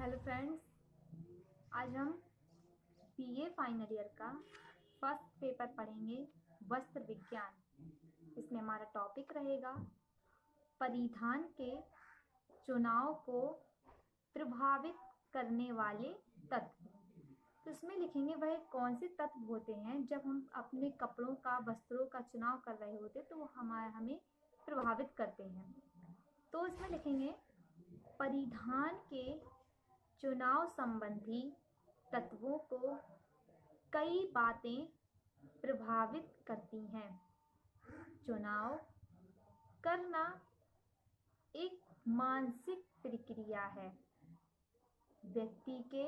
Hello friends, आज हम BA final year का फर्स्ट पेपर पढ़ेंगे, वस्त्र विज्ञान। इसमें हमारा टॉपिक रहेगा परिधान के चुनाव को प्रभावित करने वाले तत्व। तो इसमें लिखेंगे वह कौन से तत्व होते हैं जब हम अपने कपड़ों का, वस्त्रों का चुनाव कर रहे होते तो वो हमें प्रभावित करते हैं। तो इसमें लिखेंगे परिधान के चुनाव संबंधी तत्वों को कई बातें प्रभावित करती हैं। चुनाव करना एक मानसिक प्रक्रिया है। व्यक्ति के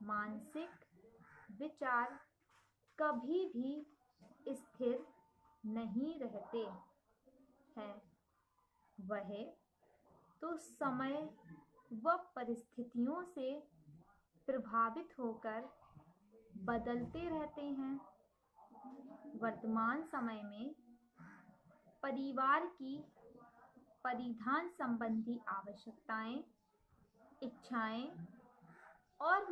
मानसिक विचार कभी भी स्थिर नहीं रहते हैं। वह तो समय व परिस्थितियों से प्रभावित होकर बदलते रहते हैं। वर्तमान समय में परिवार की परिधान संबंधी आवश्यकताएं, इच्छाएं और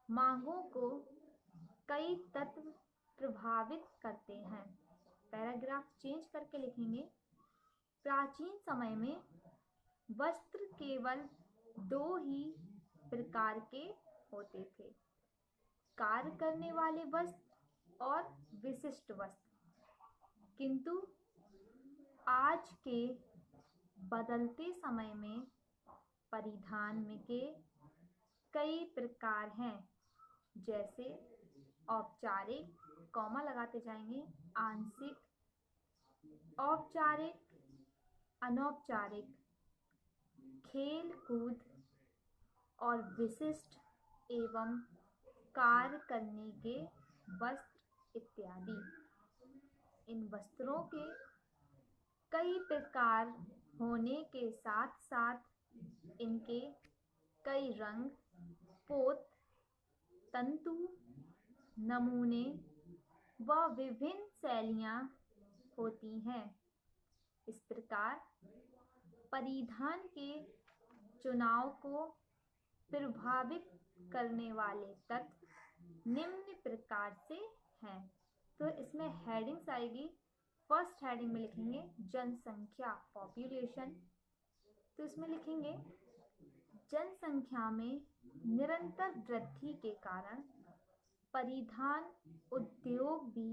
मांगों को कई तत्व प्रभावित करते हैं। पैराग्राफ चेंज करके लिखेंगे, प्राचीन समय में वस्त्र केवल दो ही प्रकार के होते थे, कार्य करने वाले वस्त्र और विशिष्ट वस्त्र। किंतु आज के बदलते समय में परिधान में के कई प्रकार हैं, जैसे औपचारिक, कॉमा लगाते जाएंगे, आंशिक, औपचारिक, अनौपचारिक, खेल कूद और विशिष्ट एवं कार्य करने के वस्त्र इत्यादि। इन वस्त्रों के कई प्रकार होने के साथ साथ इनके कई रंग, पोत, तंतु, नमूने व विभिन्न शैलियां होती हैं। इस प्रकार परिधान के चुनाव को प्रभावित करने वाले तत्व निम्न प्रकार से हैं। तो इसमें हेडिंग्स आएगी। फर्स्ट हेडिंग में लिखेंगे जनसंख्या, पॉपुलेशन। तो इसमें लिखेंगे जनसंख्या में निरंतर वृद्धि के कारण परिधान उद्योग भी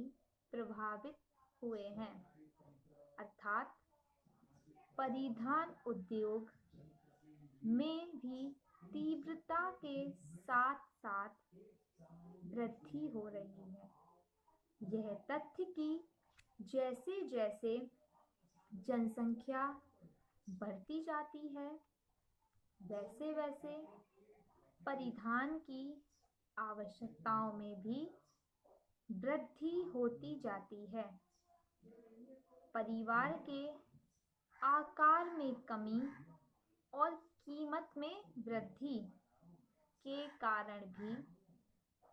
प्रभावित हुए हैं। अर्थात परिधान उद्योग में भी तीव्रता के साथ साथ वृद्धि हो रही है। यह तथ्य कि जैसे जैसे जनसंख्या बढ़ती जाती है, वैसे वैसे परिधान की आवश्यकताओं में भी वृद्धि होती जाती है। परिवार के आकार में कमी और कीमत में वृद्धि के कारण भी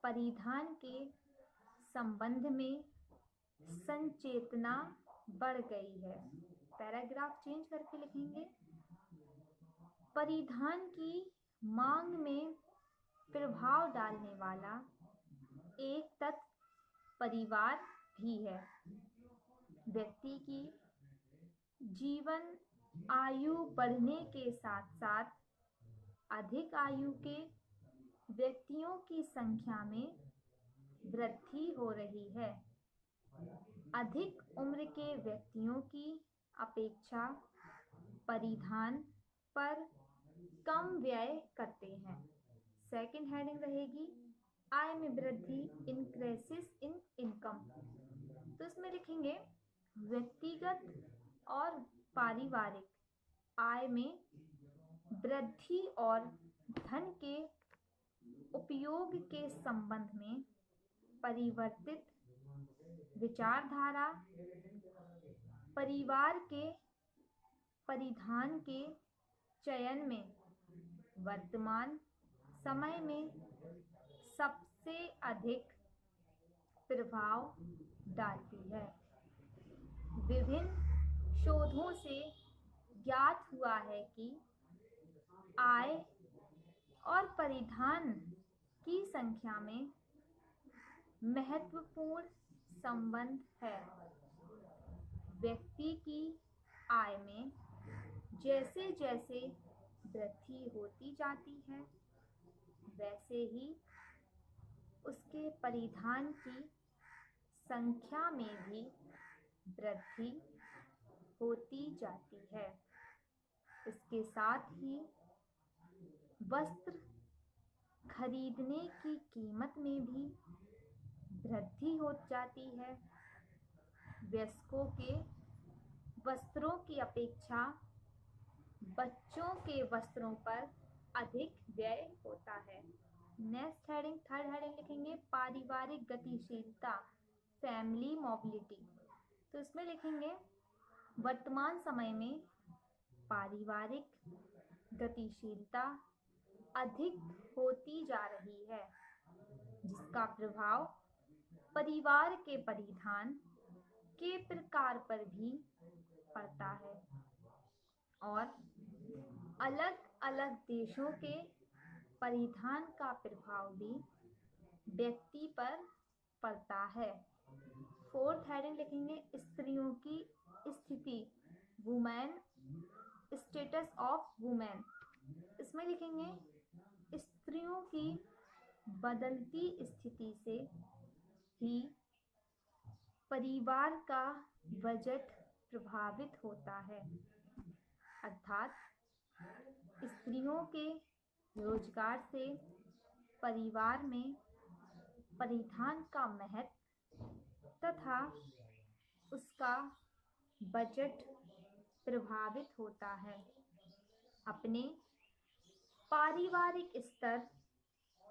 परिधान के संबंध में संचेतना बढ़ गई है। पैराग्राफ चेंज करके लिखेंगे, परिधान की मांग में प्रभाव डालने वाला एक तत्व परिवार भी है। व्यक्ति की जीवन आयु बढ़ने के साथ साथ अधिक आयु के व्यक्तियों की संख्या में वृद्धि हो रही है। अधिक उम्र के व्यक्तियों की अपेक्षा परिधान पर कम व्यय करते हैं। सेकंड हेडिंग रहेगी आय में वृद्धि, इंक्रीजेस इन इनकम। तो इसमें लिखेंगे व्यक्तिगत और पारिवारिक आय में वृद्धि और धन के उपयोग के संबंध में परिवर्तित विचारधारा परिवार के परिधान के चयन में वर्तमान समय में सबसे अधिक प्रभाव डालती है। विभिन्न शोधों से ज्ञात हुआ है कि आय और परिधान की संख्या में महत्वपूर्ण संबंध है। व्यक्ति की आय में जैसे जैसे वृद्धि होती जाती है, वैसे ही उसके परिधान की संख्या में भी वृद्धि होती जाती है। इसके साथ ही वस्त्र खरीदने की कीमत में भी वृद्धि हो जाती है। वयस्कों के वस्त्रों की अपेक्षा बच्चों के वस्त्रों पर अधिक व्यय होता है। नेक्स्ट हेडिंग, थर्ड हेडिंग लिखेंगे पारिवारिक गतिशीलता, फैमिली मोबिलिटी। तो इसमें लिखेंगे वर्तमान समय में पारिवारिक गतिशीलता अधिक होती जा रही है, जिसका प्रभाव परिवार के परिधान के प्रकार पर भी पड़ता है और अलग अलग देशों के परिधान का प्रभाव भी व्यक्ति पर पड़ता है। फोर्थ हेडिंग लिखेंगे स्त्रियों की स्थिति, वुमेन, स्टेटस ऑफ वुमेन। इसमें लिखेंगे स्त्रियों की बदलती स्थिति से ही परिवार का बजट प्रभावित होता है, अर्थात स्त्रियों के रोजगार से परिवार में परिधान का महत्व तथा उसका बजट प्रभावित होता है। अपने पारिवारिक स्तर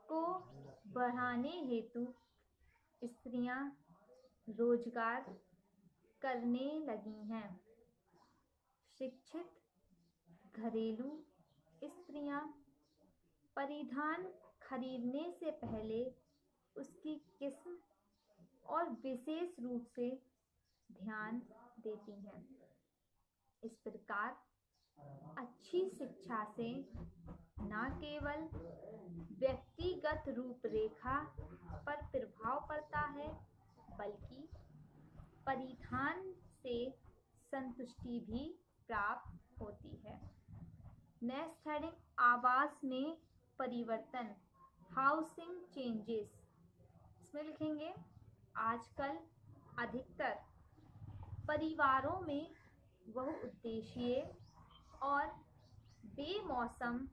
को बढ़ाने हेतु स्त्रियां रोजगार करने लगी हैं। शिक्षित घरेलू स्त्रियां परिधान खरीदने से पहले उसकी किस्म और विशेष रूप से ध्यान देती हैं। इस प्रकार अच्छी शिक्षा से न केवल व्यक्तिगत रूपरेखा पर प्रभाव पड़ता है, बल्कि परिधान से संतुष्टि भी प्राप्त होती है। नेक्स्ट हेडिंग आवास में परिवर्तन, हाउसिंग चेंजेस। इसमें लिखेंगे आजकल अधिकतर परिवारों में बहुउद्देशीय और बेमौसम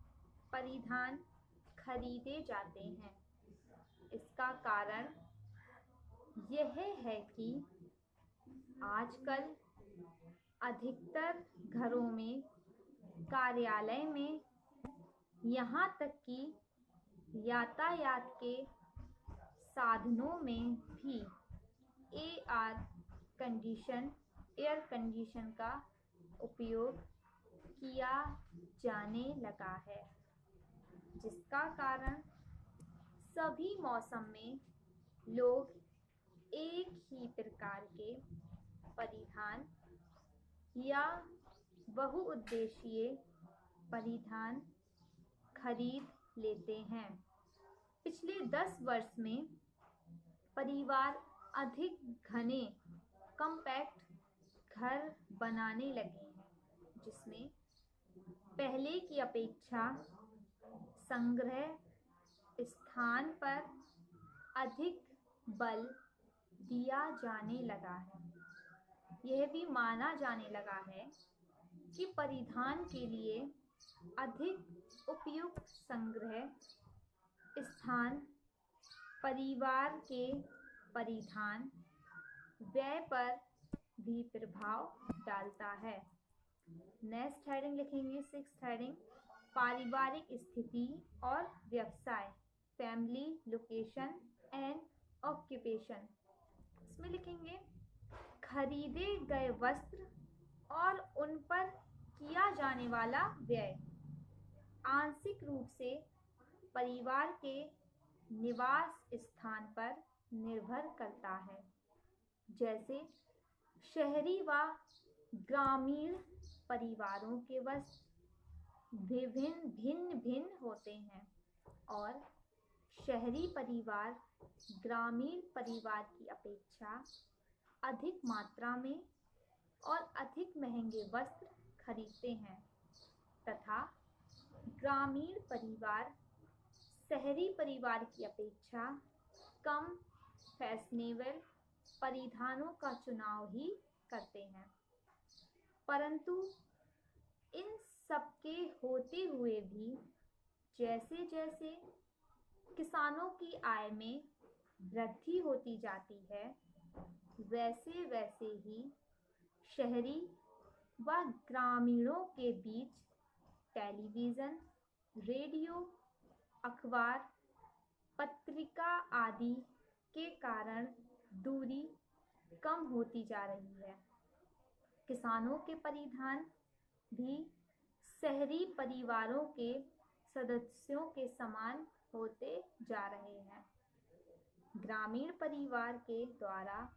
परिधान खरीदे जाते हैं। इसका कारण यह है कि आजकल अधिकतर घरों में, कार्यालय में, यहाँ तक कि यातायात के साधनों में भी एयर कंडीशन का उपयोग किया जाने लगा है, जिसका कारण सभी मौसम में लोग एक ही प्रकार के परिधान या बहुउद्देशीय परिधान खरीद लेते हैं। पिछले 10 वर्ष में परिवार अधिक घने कॉम्पैक्ट घर बनाने लगे हैं, जिसमें पहले की अपेक्षा संग्रह स्थान पर अधिक बल दिया जाने लगा है। यह भी माना जाने लगा है कि परिधान के लिए अधिक उपयुक्त संग्रह स्थान परिवार के परिधान व्यय पर भी प्रभाव डालता है। नेक्स्ट हेडिंग लिखेंगे, सिक्स्थ हेडिंग पारिवारिक स्थिति और व्यवसाय, फैमिली लोकेशन एंड ऑक्यूपेशन। इसमें लिखेंगे खरीदे गए वस्त्र और उन पर किया जाने वाला व्यय आंशिक रूप से परिवार के निवास स्थान पर निर्भर करता है। जैसे शहरी व ग्रामीण परिवारों के वस्त्र भिन्न भिन्न होते हैं। और शहरी परिवार ग्रामीण परिवार की अपेक्षा अधिक मात्रा में और अधिक महंगे वस्त्र खरीदते हैं तथा ग्रामीण परिवार शहरी परिवार की अपेक्षा कम फैशनेबल परिधानों का चुनाव ही करते हैं। परंतु इन सबके होते हुए भी जैसे जैसे किसानों की आय में वृद्धि होती जाती है, वैसे वैसे ही शहरी व ग्रामीणों के बीच टेलीविज़न, रेडियो, अखबार, पत्रिका आदि के कारण दूरी कम होती जा रही है। किसानों के परिधान भी शहरी परिवारों के सदस्यों के समान होते जा रहे हैं। ग्रामीण परिवार के द्वारा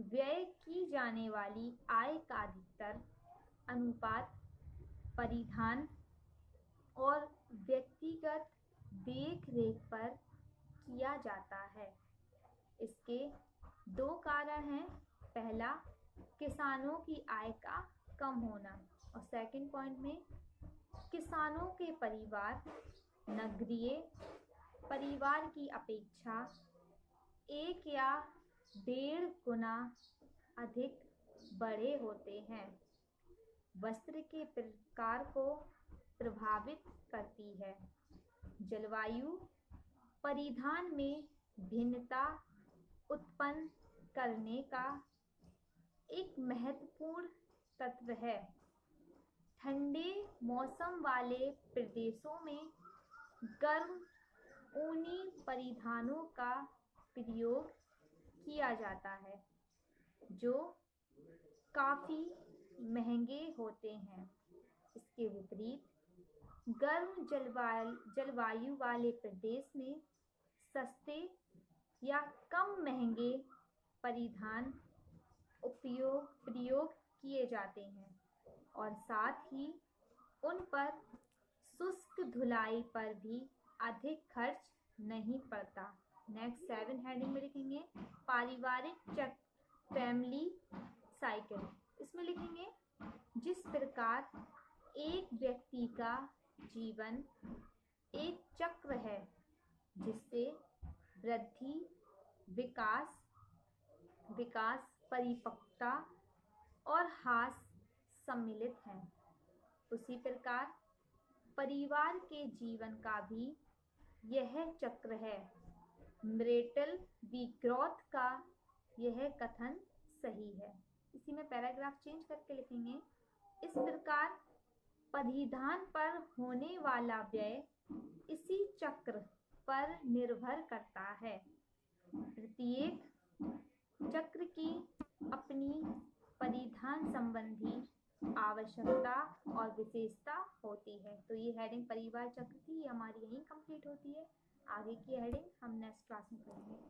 व्यय की जाने वाली आय का अधिकतर अनुपात परिधान और व्यक्तिगत देख-रेख पर किया जाता है। इसके दो कारण हैं। पहला, किसानों की आय का कम होना और सेकंड पॉइंट में किसानों के परिवार नगरीय परिवार की अपेक्षा 1 या 1.5 गुना अधिक बड़े होते हैं। वस्त्र के प्रकार को प्रभावित करती है। जलवायु परिधान में भिन्नता उत्पन्न करने का एक महत्वपूर्ण तत्व है। ठंडे मौसम वाले प्रदेशों में गर्म ऊनी परिधानों का प्रयोग किया जाता है, जो काफ़ी महंगे होते हैं। इसके विपरीत गर्म जलवायु वाले प्रदेश में सस्ते या कम महंगे परिधान प्रयोग किए जाते हैं और साथ ही उन पर शुष्क धुलाई पर भी अधिक खर्च नहीं पड़ता। नेक्स्ट 7 हेडिंग में लिखेंगे पारिवारिक चक्र, फैमिली साइकिल। इसमें लिखेंगे जिस प्रकार एक व्यक्ति का जीवन एक चक्र है जिससे वृद्धि, विकास, परिपक्वता और ह्रास सम्मिलित हैं, उसी प्रकार परिवार के जीवन का भी यह चक्र है। मिरेटल दी ग्रोथ का यह कथन सही है। इसी में पैराग्राफ चेंज करके लिखेंगे इस प्रकार परिधान पर होने वाला व्यय इसी चक्र पर निर्भर करता है। प्रत्येक चक्र की अपनी परिधान संबंधी आवश्यकता और विशेषता होती है। तो ये हेडिंग परिवार चक्र थी, ये हमारी यहीं कंप्लीट होती है। आगे की हेडिंग हम नेक्स्ट क्लास में करेंगे।